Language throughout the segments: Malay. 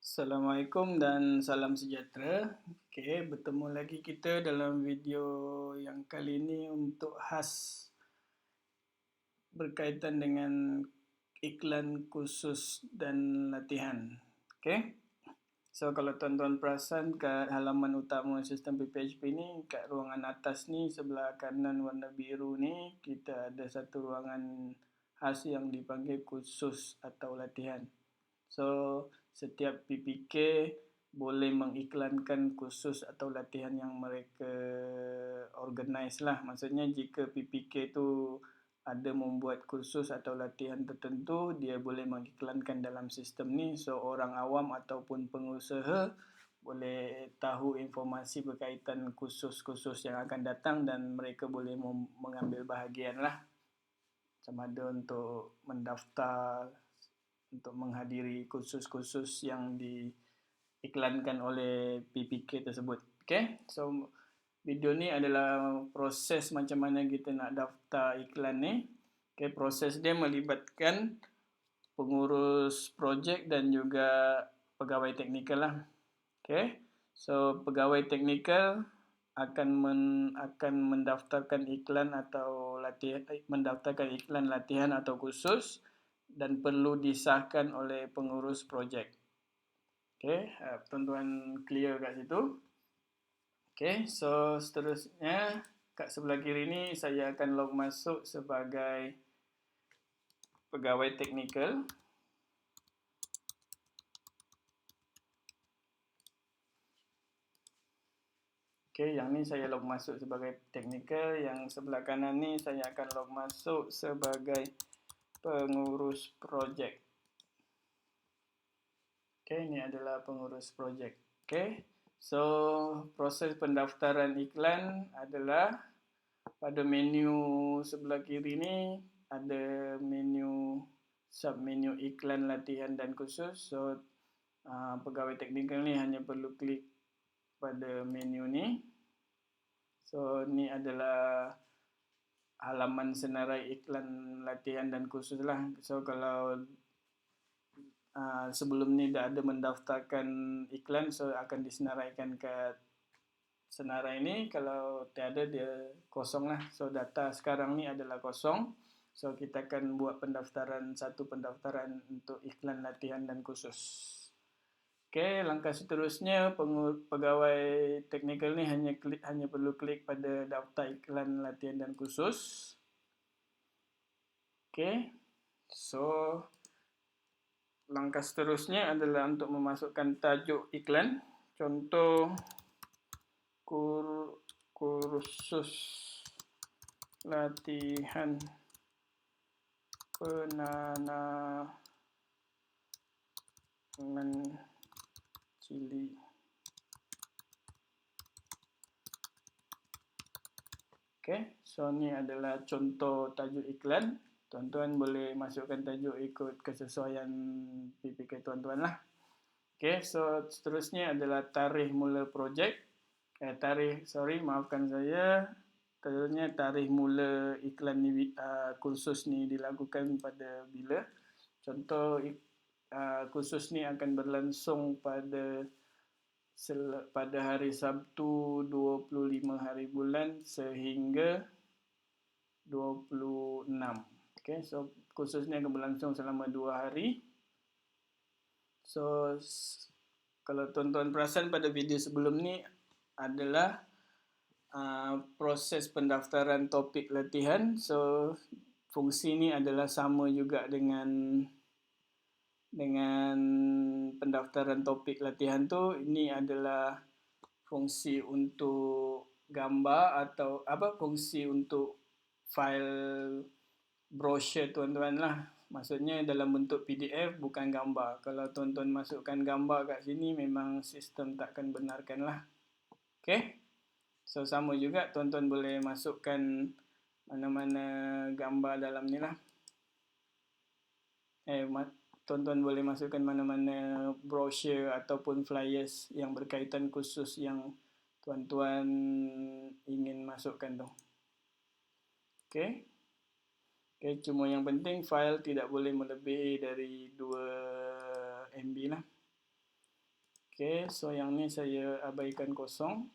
Assalamualaikum dan salam sejahtera. Okey, bertemu lagi kita dalam video yang kali ini untuk khas berkaitan dengan iklan khusus dan latihan. Okey. So kalau tuan-tuan perasan kat halaman utama sistem PPHP ni, kat ruangan atas ni sebelah kanan warna biru ni, kita ada satu ruangan khas yang dipanggil khusus atau latihan. So, setiap PPK boleh mengiklankan khusus atau latihan yang mereka organize lah. Maksudnya jika PPK tu ada membuat khusus atau latihan tertentu, dia boleh mengiklankan dalam sistem ni. So, orang awam ataupun pengusaha boleh tahu informasi berkaitan khusus-khusus yang akan datang dan mereka boleh mengambil bahagian lah. Sama ada untuk mendaftar, untuk menghadiri kursus-kursus yang diiklankan oleh PPK tersebut. Okay, so video ni adalah proses macam mana kita nak daftar iklan ni. Okay, proses dia melibatkan pengurus projek dan juga pegawai teknikal lah. Okay, so pegawai teknikal akan mendaftarkan iklan atau latihan atau kursus dan perlu disahkan oleh pengurus projek. Okey, tuan-tuan clear kat situ. Okey, so seterusnya kat sebelah kiri ni saya akan log masuk sebagai pegawai teknikal. Okey, yang ni saya log masuk sebagai teknikal, yang sebelah kanan ni saya akan log masuk sebagai pengurus projek. Okey, ini adalah pengurus projek. Okey, so proses pendaftaran iklan adalah pada menu sebelah kiri ni ada menu submenu iklan latihan dan khusus. So pegawai teknikal ni hanya perlu klik pada menu ni. So ni adalah halaman senarai iklan latihan dan khusus lah. So kalau sebelum ni dah ada mendaftarkan iklan, so akan disenaraikan ke senarai ni. Kalau tiada, dia kosong lah. So data sekarang ni adalah kosong. So kita akan buat satu pendaftaran untuk iklan latihan dan khusus. Okey, langkah seterusnya pegawai teknikal ni hanya perlu klik pada daftar iklan latihan dan khusus. Okey, so langkah seterusnya adalah untuk memasukkan tajuk iklan. Contoh kursus latihan penanaman cili. Okey, so ni adalah contoh tajuk iklan. Tuan-tuan boleh masukkan tajuk ikut kesesuaian PPK tuan-tuan lah. Okey, so seterusnya adalah tarikh mula projek. Maafkan saya. Seterusnya tarikh mula iklan ni, kursus ni dilakukan pada bila. Contoh kursus ni akan berlangsung pada hari Sabtu 25 hari bulan sehingga 26. Okay, so kursus ni akan berlangsung selama 2 hari. So kalau tuan-tuan perasan pada video sebelum ni adalah proses pendaftaran topik latihan. So fungsi ni adalah sama juga dengan pendaftaran topik latihan tu. Ini adalah fungsi untuk gambar atau fungsi untuk file brochure tuan-tuan lah. Maksudnya dalam bentuk PDF, bukan gambar. Kalau tuan-tuan masukkan gambar kat sini, memang sistem takkan benarkan lah. Okay, so sama juga tuan-tuan boleh masukkan mana-mana gambar dalam ni lah. Tuan-tuan boleh masukkan mana-mana brochure ataupun flyers yang berkaitan khusus yang tuan-tuan ingin masukkan tu. Okay. Okay, cuma yang penting file tidak boleh melebihi dari 2 MB lah. Okay, so yang ni saya abaikan kosong.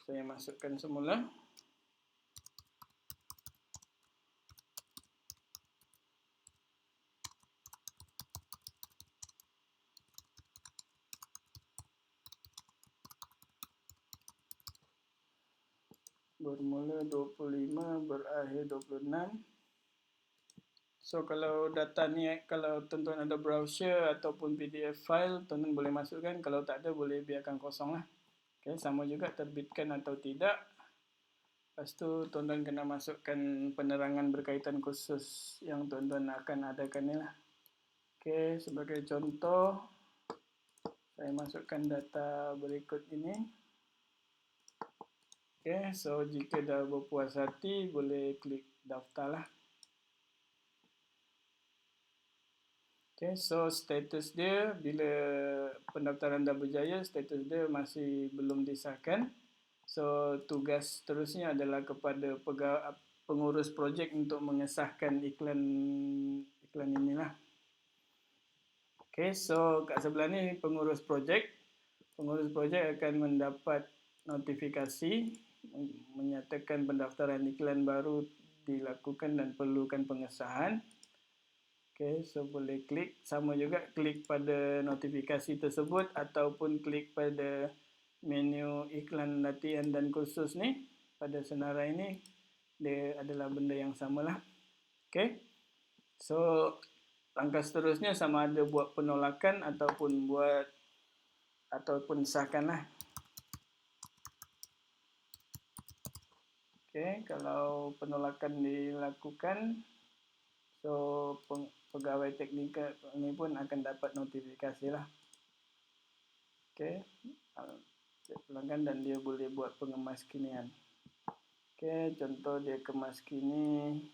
Saya masukkan semula. Bermula 25, berakhir 26. So kalau data ni, kalau tuan-tuan ada browser ataupun PDF file, tuan-tuan boleh masukkan. Kalau tak ada, boleh biarkan kosong lah. Okay, sama juga terbitkan atau tidak. Lepas tu tuan-tuan kena masukkan penerangan berkaitan khusus yang tuan-tuan akan adakan ni lah. Okay, sebagai contoh, saya masukkan data berikut ini. Okay, so jika dah berpuas hati, boleh klik daftar lah. Okay, so status dia bila pendaftaran dah berjaya, status dia masih belum disahkan. So tugas terusnya adalah kepada pengurus projek untuk mengesahkan iklan inilah. Okay, so kat sebelah ni pengurus projek. Pengurus projek akan mendapat notifikasi menyatakan pendaftaran iklan baru dilakukan dan perlukan pengesahan. Okay, so boleh klik. Sama juga klik pada notifikasi tersebut ataupun klik pada menu iklan latihan dan kursus ni. Pada senarai ni, dia adalah benda yang samalah. Okay, so langkah seterusnya sama ada buat penolakan ataupun sahkanlah. Okay, kalau penolakan dilakukan, so pegawai teknikal ini pun akan dapat notifikasi lah. Okay, dia pelanggan dan dia boleh buat pengemas kinian. Okay, contoh dia kemas kini.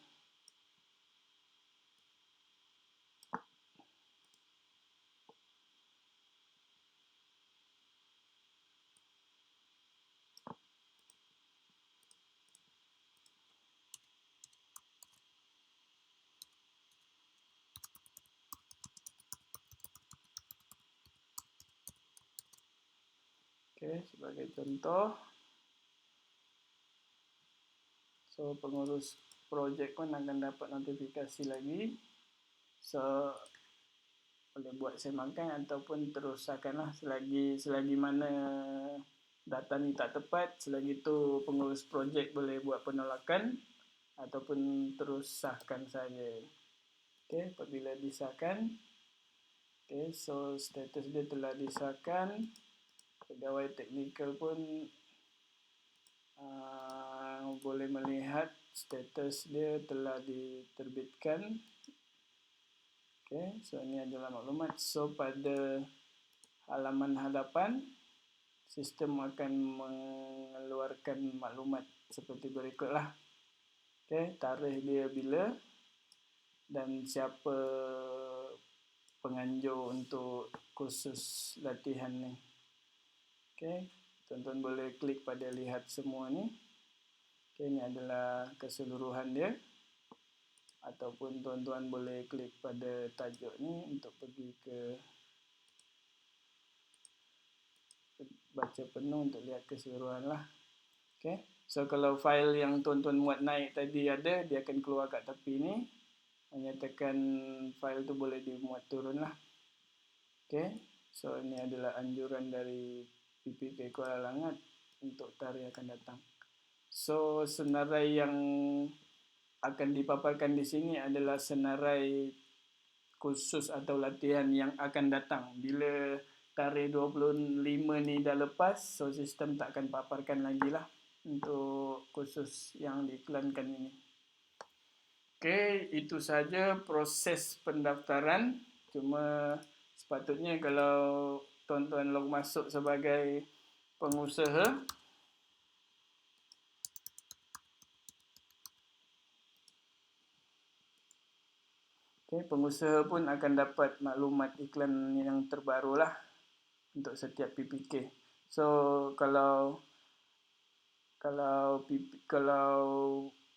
Okay, sebagai contoh, so pengurus projek pun akan dapat notifikasi lagi. So boleh buat semakan ataupun terus sahkanlah selagi mana data ni tak tepat, selagi tu pengurus projek boleh buat penolakan ataupun terus sahkan saja. Okay, apabila disahkan, okay, so status dia telah disahkan. Pegawai teknikal pun boleh melihat status dia telah diterbitkan. Okay, so ini adalah maklumat. So pada halaman hadapan, sistem akan mengeluarkan maklumat seperti berikutlah. Okay, tarikh dia bila dan siapa penganjur untuk kursus latihan ni. Okay, tuan-tuan boleh klik pada lihat semua ni. Okay, ini adalah keseluruhan dia. Ataupun tuan-tuan boleh klik pada tajuk ni untuk pergi ke baca penuh untuk lihat keseluruhan lah. Okay, so kalau file yang tuan-tuan muat naik tadi ada, dia akan keluar kat tepi ni, menyatakan file tu boleh dimuat turun lah. Okay, so ini adalah anjuran dari PPP Kuala Langat untuk tarikh akan datang. So senarai yang akan dipaparkan di sini adalah senarai kursus atau latihan yang akan datang. Bila tarikh 25 ni dah lepas, so sistem tak akan paparkan lagi lah untuk kursus yang diiklankan ini. Okey, itu saja proses pendaftaran. Cuma sepatutnya kalau tuan-tuan log masuk sebagai pengusaha, okay, pengusaha pun akan dapat maklumat iklan yang terbaru lah untuk setiap PPK. So kalau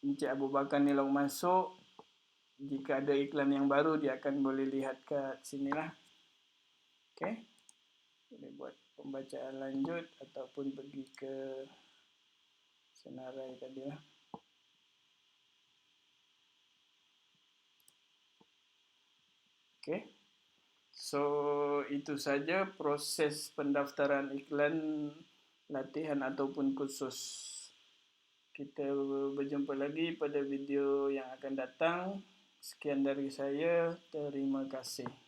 Encik Abu Bakar ni log masuk, jika ada iklan yang baru dia akan boleh lihat kat sini lah. Okey. Boleh buat pembacaan lanjut ataupun pergi ke senarai tadi lah. Okey. So, itu saja proses pendaftaran iklan latihan ataupun kursus. Kita berjumpa lagi pada video yang akan datang. Sekian dari saya. Terima kasih.